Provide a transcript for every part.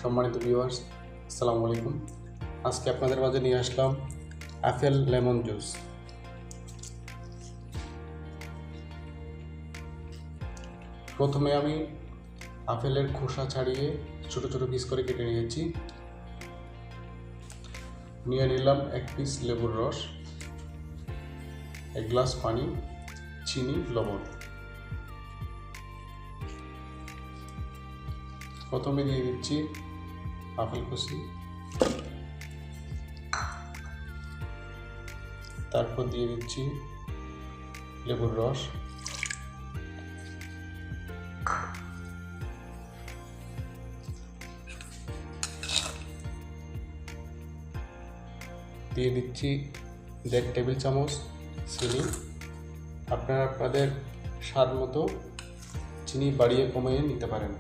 সম্মানিত ভিউয়ার্স, আসসালামু আলাইকুম। আজকে আপনাদের মাঝে নিয়ে আসলাম আপেল লেমন জুস। প্রথমে আমি আপেলের খোসা ছাড়িয়ে ছোট ছোট পিস করে কেটে নিয়েছি। নিয়ে নিলাম 1 পিস লেবুর রস, 1 গ্লাস পানি, চিনি, লবণ। প্রথমে দিয়ে দিচ্ছি আপেল কুচি, তারপর দিয়ে দিচ্ছি লেবুর রস, দিয়ে দিচ্ছি 1.5 টেবিল চামচ চিনি। আপনারা আপনাদের স্বাদ মতো চিনি বাড়িয়ে কমিয়ে নিতে পারেন।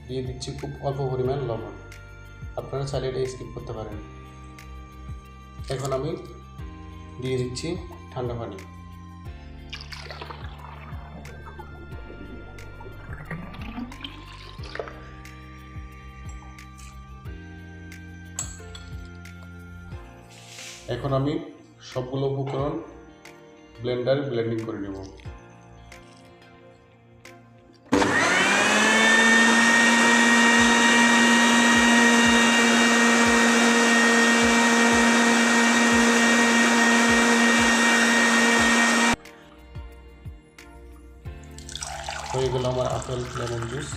দিয়ে দিচ্ছি খুব অল্প পরিমাণ লবণ, আপনারা চাইলে এটা স্কিপ করতে পারেন। এখন আমি দিয়ে দিচ্ছি ঠান্ডা পানি। এখন আমি সবগুলো উপকরণ ব্লেন্ডারে ব্লেন্ডিং করে নেব। হয়ে গেল আমার আপেল লেমন জুস।